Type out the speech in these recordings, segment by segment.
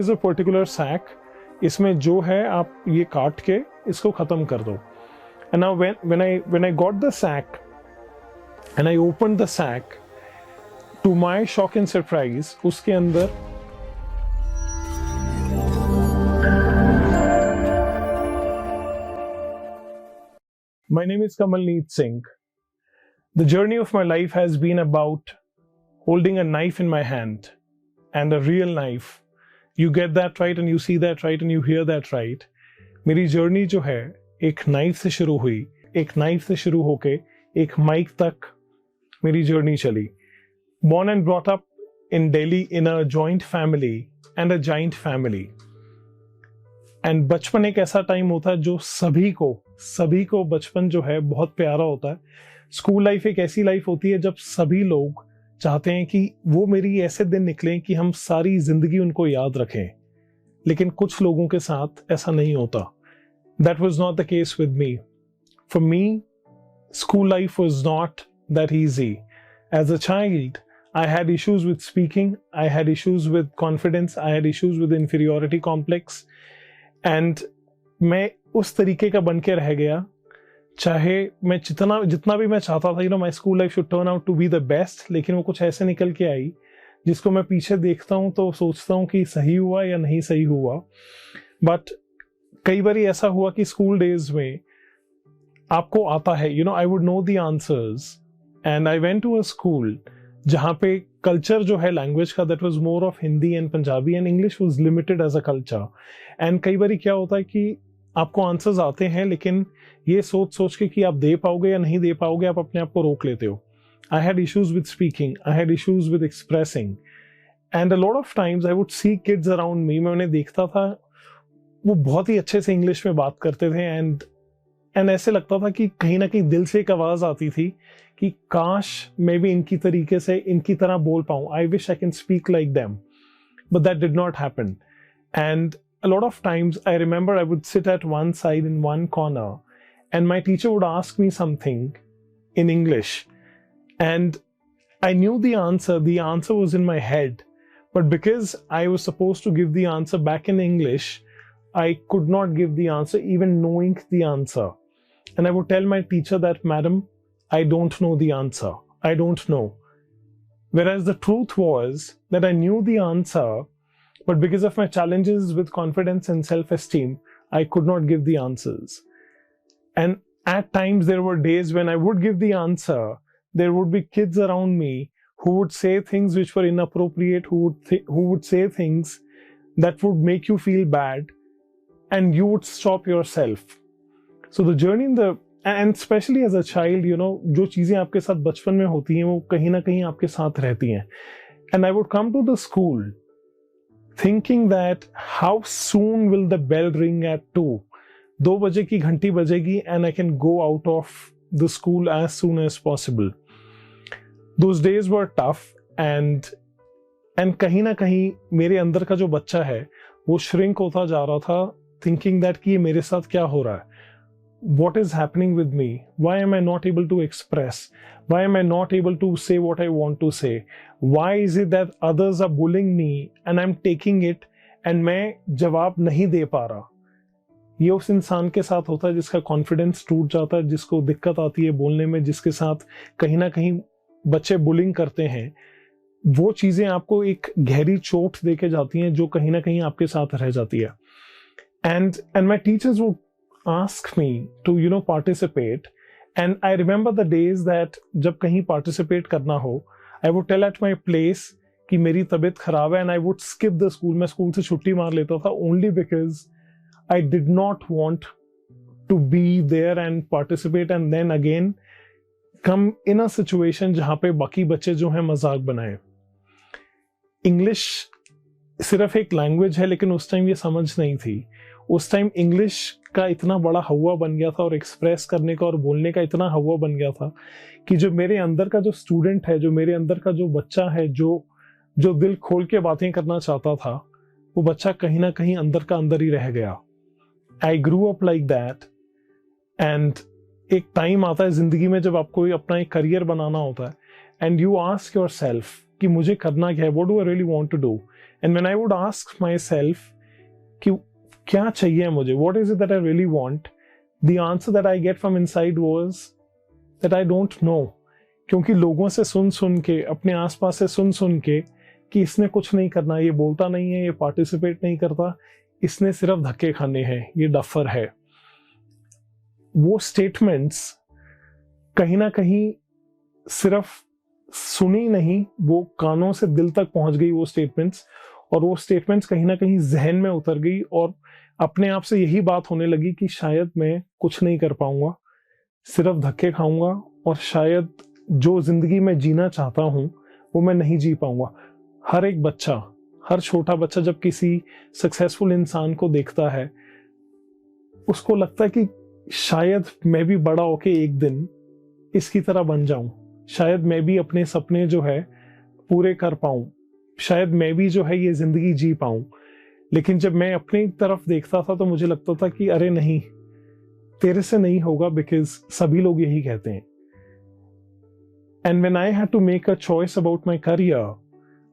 Is a particular sac, इसमें जो है आप ये काट के इसको खत्म कर दो. And now when I got the sack and I open the sack, to my shock and surprise उसके अंदर My name is Kamalneet Singh. The journey of my life has been about holding a knife in my hand, and a real knife. You get that right and you see that right and you hear that right. मेरी journey जो है एक knife से शुरू हुई, एक knife से शुरू होके एक माइक तक मेरी जर्नी चली. Born and brought up in Delhi in a joint family and a giant family. And बचपन एक ऐसा टाइम होता है जो सभी को बचपन जो है बहुत प्यारा होता है. स्कूल लाइफ एक ऐसी लाइफ होती है जब सभी लोग चाहते हैं कि वो मेरी ऐसे दिन निकलें कि हम सारी जिंदगी उनको याद रखें, लेकिन कुछ लोगों के साथ ऐसा नहीं होता. That was not the case with me. For me school life was not that easy. As a child I had issues with speaking, I had issues with confidence, I had issues with inferiority complex. And मैं उस तरीके का बन के रह गया, चाहे मैं जितना भी मैं चाहता था, my school life should turn out to be the best, लेकिन वो कुछ ऐसे निकल के आई जिसको मैं पीछे देखता हूँ तो सोचता हूँ कि सही हुआ या नहीं सही हुआ. बट कई बार ऐसा हुआ कि स्कूल डेज में आपको आता है, I would know the answers, and I went to a school जहाँ पे कल्चर जो है लैंग्वेज का, that was more of Hindi and Punjabi, and English was limited as a culture. And कई बार क्या होता है कि आपको आंसर्स आते हैं, लेकिन ये सोच के कि आप दे पाओगे या नहीं दे पाओगे, आप अपने आप को रोक लेते हो. I had issues with speaking, I had issues with expressing, and a lot of times I would see kids around me, मैं उन्हें देखता था, वो बहुत ही अच्छे से इंग्लिश में बात करते थे, एंड ऐसे लगता था कि कहीं ना कहीं दिल से एक आवाज आती थी कि काश मैं भी इनकी तरीके से इनकी तरह बोल पाऊं. I wish I can speak like them, but that did not happen. And a lot of times I remember I would sit at one side in one corner and my teacher would ask me something in English, and I knew the answer was in my head, but because I was supposed to give the answer back in English, I could not give the answer even knowing the answer. And I would tell my teacher that, madam, I don't know the answer, I don't know. Whereas the truth was that I knew the answer, but because of my challenges with confidence and self-esteem, I could not give the answers. And at times there were days when I would give the answer, there would be kids around me who would say things which were inappropriate, who would say things that would make you feel bad, and you would stop yourself. So the journey and especially as a child, जो चीजें आपके साथ बचपन में होती हैं वो कहीं ना कहीं आपके साथ रहती हैं. And I would come to the school thinking that how soon will the bell ring at 2? 2 बजे की घंटी बजेगी and I can go out of the school as soon as possible. Those days were tough, and कहीं ना कहीं मेरे अंदर का जो बच्चा है वो श्रिंक होता जा रहा था, thinking that कि ये मेरे साथ क्या हो रहा है. What is happening with me? Why am I not able to express? Why am I not able to say what I want to say? Why is it that others are bullying me and I'm taking it and मैं जवाब नहीं दे पा रहा? ये उस इंसान के साथ होता है जिसका कॉन्फिडेंस टूट जाता है, जिसको दिक्कत आती है बोलने में, जिसके साथ कहीं ना कहीं बच्चे बुलिंग करते हैं. वो चीजें आपको एक गहरी चोट दे के जाती हैं जो कहीं ना कहीं आपके साथ रह जाती है. And my teachers would ask me to participate, and I remember the days that जब कहीं participate करना हो, I would tell at my place कि मेरी तबीयत खराब है, and I would skip the school. मैं स्कूल से छुट्टी मार लेता था only because I did not want to be there and participate, and then again come in a situation जहाँ पे बाकी बच्चे जो हैं मजाक बनाए. इंग्लिश सिर्फ एक लैंग्वेज है, लेकिन उस टाइम ये समझ नहीं थी. उस टाइम इंग्लिश का इतना बड़ा हवा बन गया था और एक्सप्रेस करने का और बोलने का इतना हवा बन गया था कि जो मेरे अंदर का जो स्टूडेंट है, जो मेरे अंदर का जो बच्चा है, जो दिल खोल के बातें करना चाहता था, वो बच्चा कहीं ना कहीं अंदर का अंदर ही रह गया. I grew up like that. And एक टाइम आता है जिंदगी में जब आपको अपना एक करियर बनाना होता है, and you ask yourself कि मुझे करना क्या है, what do I really want to do. And when I would ask myself कि क्या चाहिए मुझे, what is it that I really want, the answer that I get from inside was that I don't know. क्योंकि लोगों से सुन सुन के, अपने आसपास से सुन सुन के कि इसने कुछ नहीं करना, ये बोलता नहीं है, ये पार्टिसिपेट नहीं करता, इसने सिर्फ धक्के खाने हैं, ये डफर है, वो स्टेटमेंट्स कहीं ना कहीं सिर्फ सुनी नहीं, वो कानों से दिल तक पहुंच गई वो स्टेटमेंट्स, और वो स्टेटमेंट्स कहीं ना कहीं जहन में उतर गई, और अपने आप से यही बात होने लगी कि शायद मैं कुछ नहीं कर पाऊंगा, सिर्फ धक्के खाऊंगा, और शायद जो जिंदगी में जीना चाहता हूं वो मैं नहीं जी पाऊंगा। हर एक बच्चा, हर छोटा बच्चा जब किसी सक्सेसफुल इंसान को देखता है, उसको लगता है कि शायद मैं भी बड़ा होके एक दिन इसकी तरह बन जाऊं, शायद मैं भी अपने सपने जो है पूरे कर पाऊं, शायद मैं भी जो है ये जिंदगी जी पाऊं। लेकिन जब मैं अपनी तरफ देखता था तो मुझे लगता था कि अरे नहीं, तेरे से नहीं होगा, बिकॉज सभी लोग यही कहते हैं। And when I had to make a choice about my career,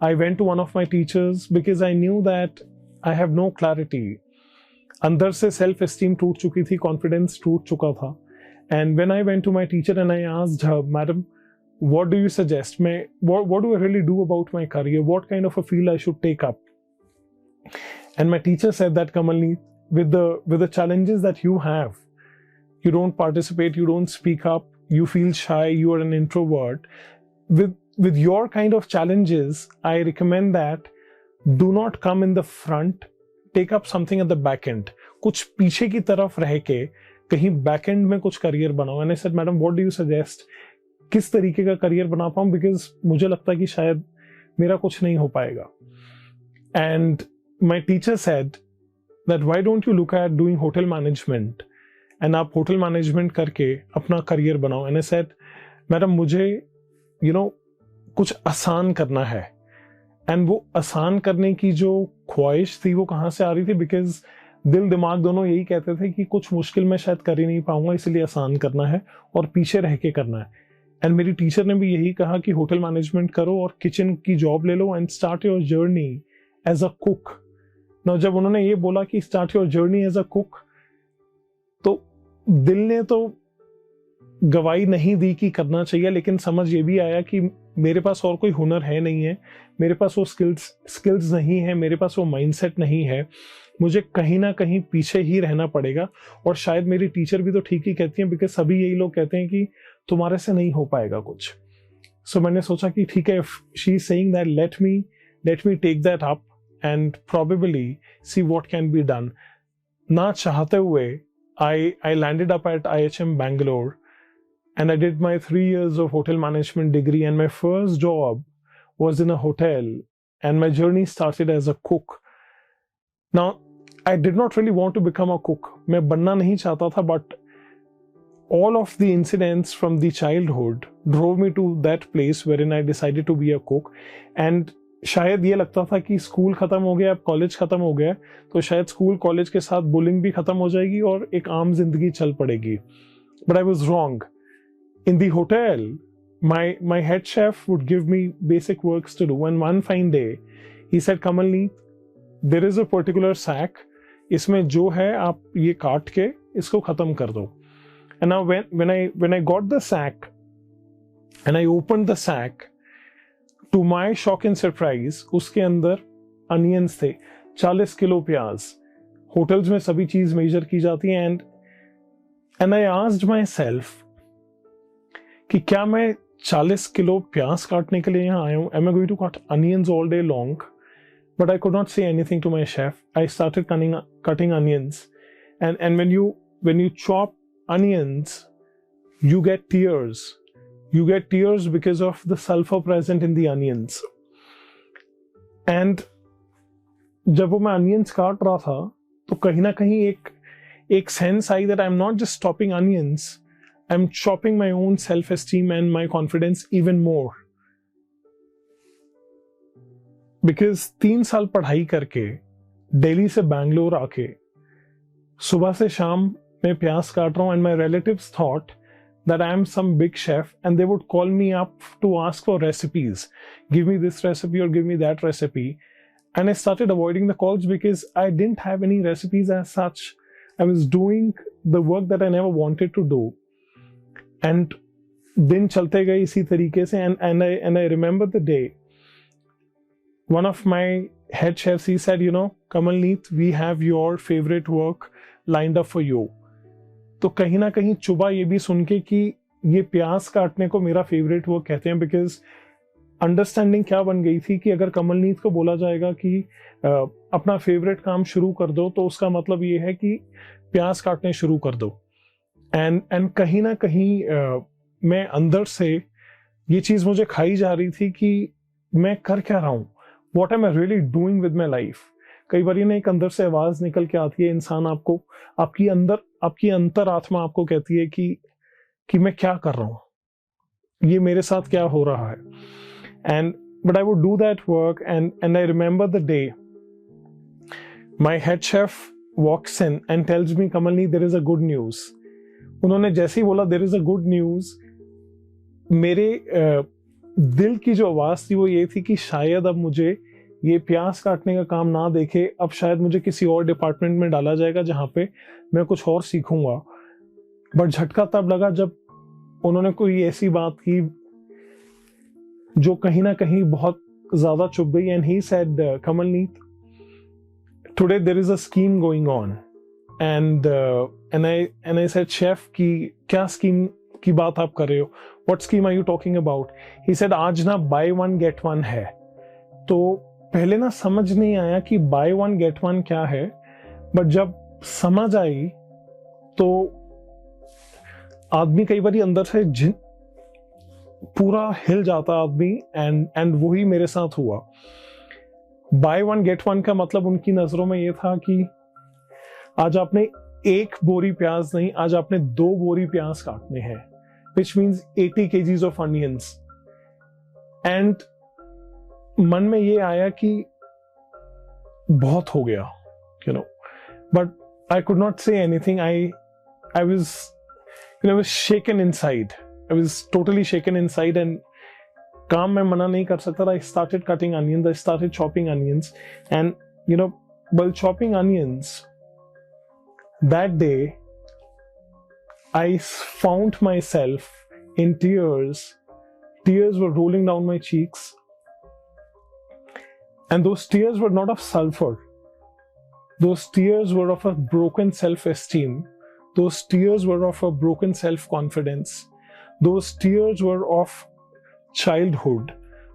I went to one of my teachers because I knew that I have no clarity. अंदर से सेल्फ एस्टीम टूट चुकी थी, कॉन्फिडेंस टूट चुका था। And when I went to my teacher and I asked her, Madam, what do you suggest? What do I really do about my career? What kind of a field I should take up? And my teacher said that, Kamalneet, with the challenges that you have, you don't participate, you don't speak up, you feel shy, you are an introvert. With your kind of challenges, I recommend that do not come in the front, take up something at the back end. कुछ पीछे की तरफ रह के कहीं back and में कुछ career बनाओ। And I said, Madam, what do you suggest? किस तरीके का करियर बना पाऊं, बिकॉज मुझे लगता है कि शायद मेरा कुछ नहीं हो पाएगा। And my teacher said that why don't you look at doing hotel management? And आप होटल मैनेजमेंट करके अपना करियर बनाओ। एंड आई सेड, मैडम, मुझे कुछ आसान करना है। एंड वो आसान करने की जो ख्वाहिश थी वो कहाँ से आ रही थी, बिकॉज दिल दिमाग दोनों यही कहते थे कि कुछ मुश्किल में शायद कर ही नहीं पाऊंगा, इसलिए आसान करना है और पीछे रह के करना है। एंड मेरी टीचर ने भी यही कहा कि होटल मैनेजमेंट करो और किचन की जॉब ले लो and start your journey as a cook. ना जब उन्होंने ये बोला कि start your journey as a cook, तो दिल ने तो गवाही नहीं दी कि करना चाहिए, लेकिन समझ ये भी आया कि मेरे पास और कोई हुनर है नहीं है, मेरे पास वो स्किल्स नहीं है, मेरे पास वो माइंडसेट नहीं है, मुझे कहीं ना कहीं पीछे ही रहना पड़ेगा। और शायद मेरी टीचर भी तो ठीक ही कहती हैं, बिकॉज सभी यही लोग कहते हैं कि तुम्हारे से नहीं हो पाएगा कुछ। सो मैंने सोचा कि ठीक है, she is saying that let me take that up and probably see what can be done. ना चाहते हुए I landed up at IHM Bangalore and I did my 3 years of hotel management degree, and my first job was in a hotel, and my journey started as a cook. Now, I did not really want to become a cook. मैं बनना नहीं चाहता था, but all of the incidents from the childhood drove me to that place wherein I decided to be a cook. And शायद ये लगता था कि स्कूल खत्म हो गया, अब कॉलेज खत्म हो गया, तो शायद स्कूल कॉलेज के साथ बुलिंग भी खत्म हो जाएगी और एक आम जिंदगी चल पड़ेगी। But I was wrong. In the hotel, my head chef would give me basic works to do, and one fine day he said, Kamalneet, there is a particular sack, इसमें जो है आप ये काट के इसको खत्म कर दो। And now when I got the sack and I opened the sack, to my shock and surprise, उसके अंदर अनियंस थे, 40 किलो प्याज। होटल्स में सभी चीज मेजर की जाती है। And I asked my self कि क्या मैं 40 किलो प्याज काटने के लिए यहाँ आया हूँ? Am I going to cut onions all day long? But I could not say anything to my chef. I started cutting onions, and when you chop onions, you get tears. You get tears because of the sulfur present in the onions. And जब वो मैं onions काट रहा था, तो कहीं ना कहीं एक sense I that I'm not just chopping onions, I'm chopping my own self-esteem and my confidence even more. Because 3 साल पढ़ाई करके दिल्ली से बैंगलोर आके सुबह से शाम मैं प्याज काट रहा हूँ, and my relatives thought that I am some big chef, and they would call me up to ask for recipes. Give me this recipe or give me that recipe. and I started avoiding the calls because I didn't have any recipes as such. I was doing the work that I never wanted to do, and दिन चलते गए इसी तरीके से, and I remember the day one of my head chefs, he said, you know, Kamalneet, we have your favorite work lined up for you. तो कहीं ना कहीं चुभा ये भी सुन के कि ये प्याज काटने को मेरा फेवरेट वर्क कहते हैं, बिकॉज अंडरस्टैंडिंग क्या बन गई थी कि अगर कमलनीत को बोला जाएगा कि अपना फेवरेट काम शुरू कर दो, तो उसका मतलब ये है कि प्याज काटने शुरू कर दो. एंड कहीं ना कहीं मैं अंदर से ये चीज मुझे खाई जा रही थी कि मैं कर क्या रहा हूँ, what am I really doing with my life. कई बार ना एक अंदर से आवाज निकल के आती है, इंसान आपको, आपकी अंतर आत्मा आपको कहती है कि मैं क्या कर रहा हूँ, ये मेरे साथ क्या हो रहा है. And but I would do that work, and I remember the day my head chef walks in and tells me, Kamalneet, there is a good news. उन्होंने जैसे ही बोला there is a good news, मेरे दिल की जो आवाज थी वो ये थी कि शायद अब मुझे ये प्याज काटने का काम ना देखे, अब शायद मुझे किसी और डिपार्टमेंट में डाला जाएगा जहां पे मैं कुछ और सीखूंगा. बट झटका तब लगा जब उन्होंने कोई ऐसी बात की जो कहीं ना कहीं बहुत ज्यादा चुभ गई. And he said, Kamalneet, today there is a scheme going on. And I said, chef, की क्या स्कीम की बात आप कर रहे हो, what scheme are you talking about. He said, आज ना बाय वन गेट वन है. तो पहले ना समझ नहीं आया कि बाय वन गेट वन क्या है, बट जब समझ आई तो आदमी कई बार अंदर से पूरा हिल जाता आदमी. एंड वही मेरे साथ हुआ. बाय वन गेट वन का मतलब उनकी नजरों में ये था कि आज आपने एक बोरी प्याज नहीं, आज आपने 2 बोरी प्याज काटने हैं, which means 80 kgs of onions. And मन में ये आया कि बहुत हो गया, you know, but I could not say anything. I was, you know, I was shaken inside. I was totally shaken inside, and काम मैं मना नहीं कर सकता था. I started cutting onions. I started chopping onions, and you know, while chopping onions that day, I found myself in tears. Tears were rolling down my cheeks. And those tears were not of sulfur. Those tears were of a broken self-esteem. Those tears were of a broken self-confidence. Those tears were of childhood.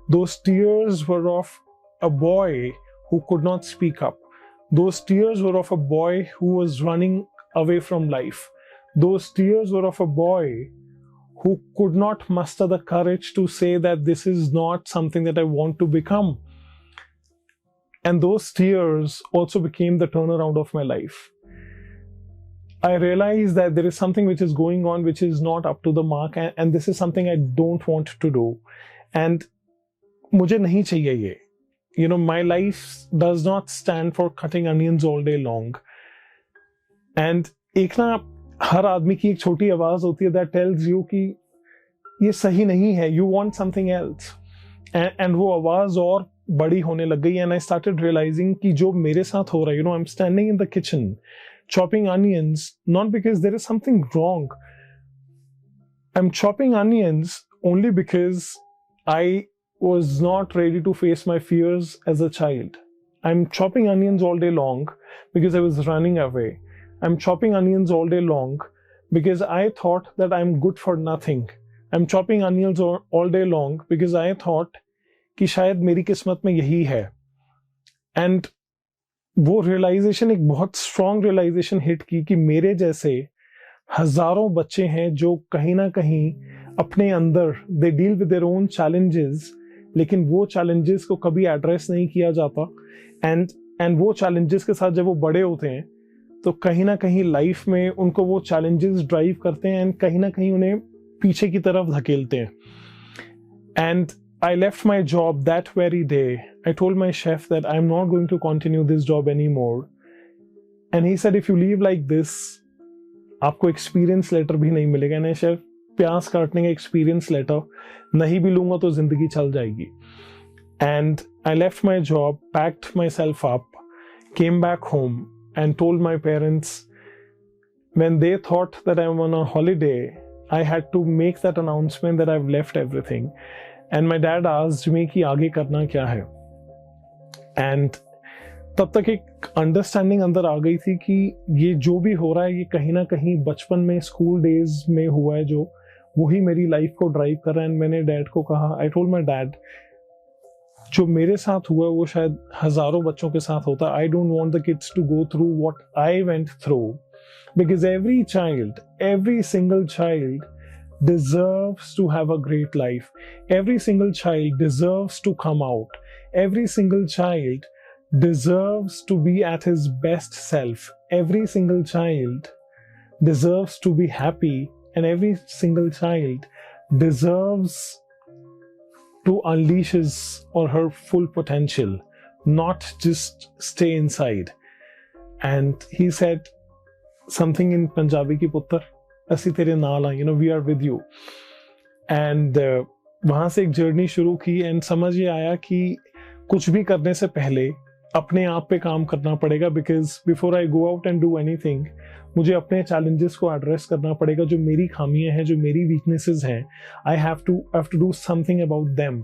Those tears were of a boy who could not speak up. Those tears were of a boy who was running away from life. Those tears were of a boy who could not muster the courage to say that this is not something that I want to become. And those tears also became the turnaround of my life. I realized that there is something which is going on which is not up to the mark, and this is something I don't want to do. And मुझे नहीं चाहिए ये. You know, my life does not stand for cutting onions all day long. And एक ना हर आदमी की एक छोटी आवाज होती है that tells you कि ये सही नहीं है, you want something else. And वो आवाज और बड़ी होने लग गई. And I started realizing कि जो मेरे साथ हो रहा है, you know, I'm standing in the kitchen chopping onions, not because there is something wrong. I'm chopping onions only because I was not ready to face my fears as a child. I'm chopping onions all day long because I was running away. I'm chopping onions all day long because I thought that I'm good for nothing. I'm chopping onions all day long because I thought कि शायद मेरी किस्मत में यही है. And वो realisation एक बहुत स्ट्रॉन्ग रियलाइजेशन हिट की कि मेरे जैसे हजारों बच्चे हैं जो कहीं ना कहीं अपने अंदर they deal with their own challenges, लेकिन वो चैलेंजेस को कभी एड्रेस नहीं किया जाता. एंड वो चैलेंजेस के साथ जब वो बड़े होते हैं तो कहीं ना कहीं लाइफ में उनको वो चैलेंजेस ड्राइव करते हैं एंड कहीं ना कहीं उन्हें पीछे की तरफ धकेलते हैं. And I left my job that very day. I told my chef that I'm not going to continue this job anymore. And he said, if you leave like this, आपको experience letter भी नहीं मिलेगा. ना chef, प्याज काटने का experience letter नहीं भी लूंगा तो जिंदगी चल जाएगी. And I left my job, packed myself up, came back home and told my parents. When they thought that I'm on a holiday, I had to make that announcement that I've left everything. And my dad asked me कि आगे करना क्या है. And तब तक एक understanding अंदर आ गई थी कि ये जो भी हो रहा है ये कहीं ना कहीं बचपन में स्कूल डेज में हुआ है, जो वही मेरी लाइफ को ड्राइव कर रहा है. मैंने डैड को कहा, आई टोल्ड माई डैड, जो मेरे साथ हुआ वो शायद हजारों बच्चों के साथ होता. I don't want the kids to go through what I went through, because every single child deserves to have a great life. Every single child deserves to come out. Every single child deserves to be at his best self. Every single child deserves to be happy, and every single child deserves to unleash his or her full potential, not just stay inside. And he said something in Punjabi ki puttar, assi tere naal aa, we are with you. And वहां से एक journey शुरू की, and समझ ये आया कि कुछ भी करने से पहले अपने आप पे काम करना पड़ेगा. Because before I go out and do anything, मुझे अपने चैलेंजेस को एड्रेस करना पड़ेगा. जो मेरी खामियां हैं, जो मेरी वीकनेसेस हैं, I have to do something about them.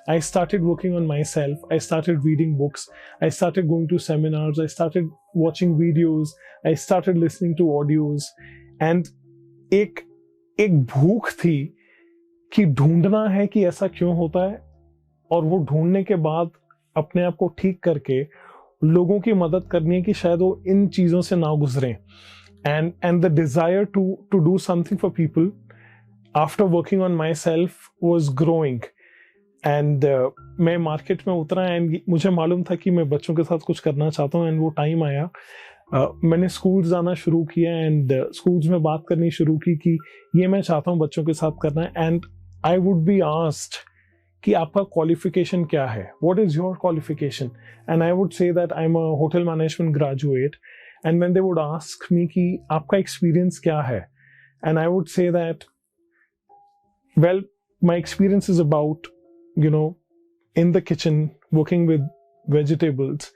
I started working on myself. I started reading books. I started going to seminars. I started watching videos. I started listening to audios. And एक भूख थी कि ढूंढना है कि ऐसा क्यों होता है, और वो ढूंढने के बाद अपने आप को ठीक करके लोगों की मदद करनी है कि शायद वो इन चीजों से ना गुजरें. And the desire to do something for people after working on myself was growing. And मैं मार्केट में उतरा, एंड मुझे मालूम था कि मैं बच्चों के साथ कुछ करना चाहता हूँ. एंड वो टाइम आया, मैंने स्कूल्स जाना शुरू किया, एंड स्कूल्स में बात करनी शुरू की कि ये मैं चाहता हूँ बच्चों के साथ करना है. And I would be asked कि आपका क्वालिफिकेशन क्या है, what is your qualification, and I would say that I am a hotel management graduate. And when they would ask me कि आपका एक्सपीरियंस क्या है, and I would say that well my experience is about in the kitchen working with vegetables.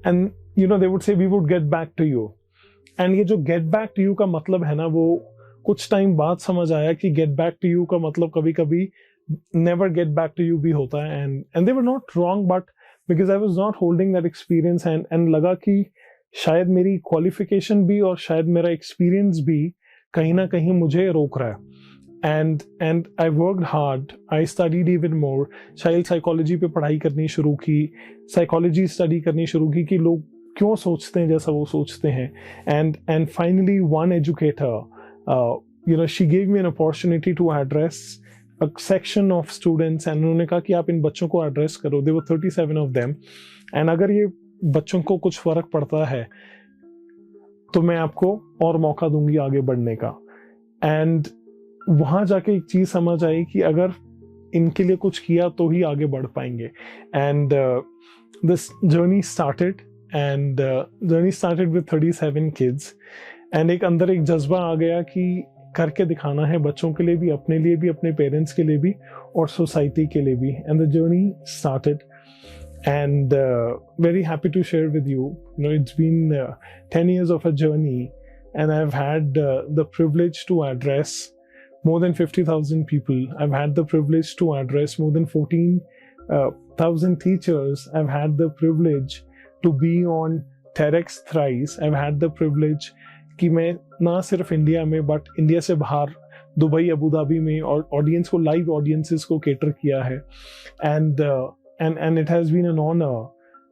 And they would say we would get back to you. And ये जो get back to you का मतलब है ना, वो कुछ time बाद समझ आया कि get back to you का मतलब कभी कभी never get back to you भी होता है. And they were not wrong, but because I was not holding that experience, and लगा कि शायद मेरी qualification भी और शायद मेरा experience भी कहीं ना कहीं मुझे रोक रहा है. And I worked hard. I studied even more. Child psychology पे पढ़ाई करनी शुरू की, psychology study करनी शुरू की कि लोग क्यों सोचते हैं जैसा वो सोचते हैं. And finally one educator, she gave me an opportunity to address a section of students, and उन्होंने कहा कि आप इन बच्चों को address करो. There were 37 of them. And अगर ये बच्चों को कुछ फर्क पड़ता है तो मैं आपको और मौका दूंगी आगे बढ़ने का. And वहां जाके एक चीज समझ आई कि अगर इनके लिए कुछ किया तो ही आगे बढ़ पाएंगे. And this journey started with 37 kids. And एक अंदर एक जज्बा आ गया कि करके दिखाना है, बच्चों के लिए भी, अपने लिए भी, अपने पेरेंट्स के लिए भी, और सोसाइटी के लिए भी. And the journey started, and very happy to share with you. It's been 10 years of a journey, and I've had the privilege to address more than 50,000 people. I've had the privilege to address more than 14,000 teachers. I've had the privilege to be on TEDx thrice. I've had the privilege कि मैं ना सिर्फ India में but India से बाहर Dubai, Abu Dhabi में और audience को, लाइव ऑडियंसेस को केटर किया है. And it has been an honor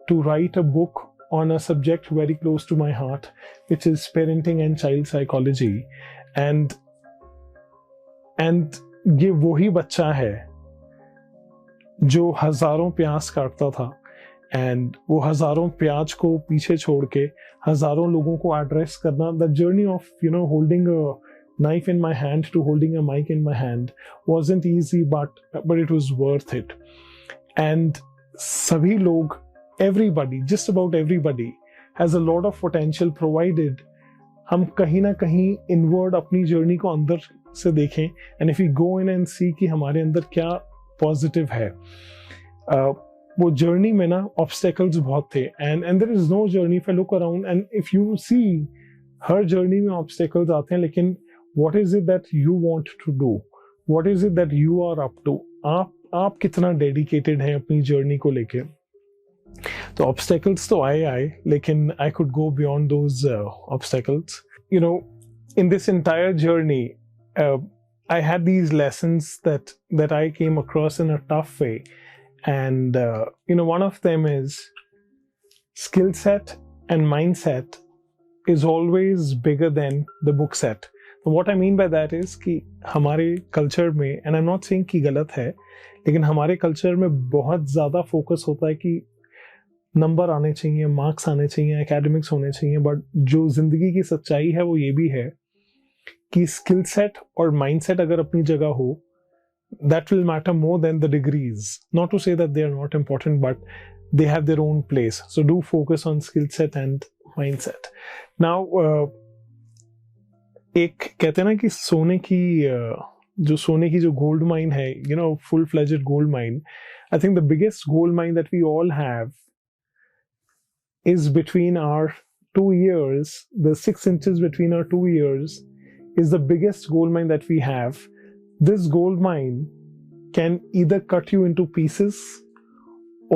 to write a book on a subject very close to my heart, which is parenting and child psychology. And ये वही बच्चा है जो हजारों प्यास काटता था, एंड वो हजारों प्याज को पीछे छोड़ के हजारों लोगों को एड्रेस करना. The journey of holding a knife in my hand to holding a mic in my hand wasn't easy, but it was worth it. And सभी लोग, everybody, just about everybody has a lot of potential provided हम कहीं ना कहीं inward अपनी journey को अंदर से देखें, and if you go in and see कि हमारे अंदर क्या पॉजिटिव है. वो जर्नी में ना ऑब्स्टेकल्स बहुत थे, and there is no journey if I look around and if you see हर जर्नी में ऑब्स्टेकल्स आते हैं, लेकिन what is it that you want to do, what is it that you are up to, आप कितना dedicated हैं अपनी journey को लेके। तो ऑब्स्टेकल्स तो आए लेकिन I could go beyond those obstacles, you know, in this entire journey, I had these lessons that I came across in a tough way, and one of them is skill set and mindset is always bigger than the book set. So what I mean by that is कि हमारे culture में, and I'm not saying कि गलत है, लेकिन हमारे culture में बहुत ज़्यादा focus होता है कि नंबर आने चाहिए, मार्क्स आने चाहिए, एकेडमिक्स होने चाहिए, बट जो जिंदगी की सच्चाई है वो ये भी है कि स्किल सेट और माइंड सेट अगर अपनी जगह हो, that will matter more than the degrees. Not to say that they are not important, but they have their own place. So do focus on skill set and mind set. Now एक कहते हैं ना कि सोने की जो gold mine है, full fledged gold mine, I think the biggest gold mine that we all have is between our 2 ears. The 6 inches between our 2 ears is the biggest gold mine that we have. This gold mine can either cut you into pieces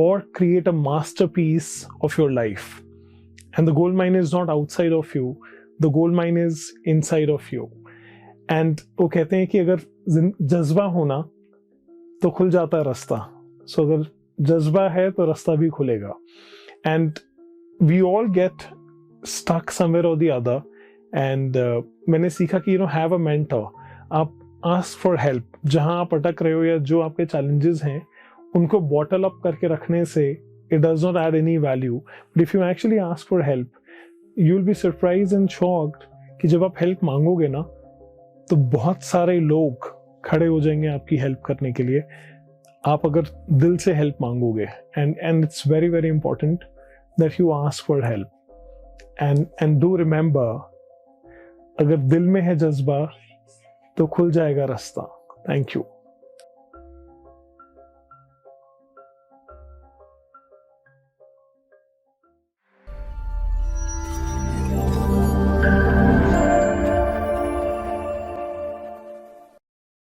or create a masterpiece of your life. And the gold mine is not outside of you. The gold mine is inside of you. And वो कहते हैं कि अगर जज्बा होना तो खुल जाता है रास्ता. So अगर जज्बा है तो रास्ता भी खुलेगा. And we all get stuck somewhere or the other, and मैंने सीखा कि have a mentor. आप ask for help. जहाँ आप अटक रहे हो या जो आपके challenges हैं उनको bottle up करके रखने से it does not add any value. But if you actually ask for help, you'll be surprised and shocked कि जब आप help मांगोगे ना तो बहुत सारे लोग खड़े हो जाएंगे आपकी help करने के लिए, आप अगर दिल से help मांगोगे. And it's very very important that you ask for help, and do remember, अगर दिल में है जज्बा तो खुल जाएगा रास्ता. Thank you.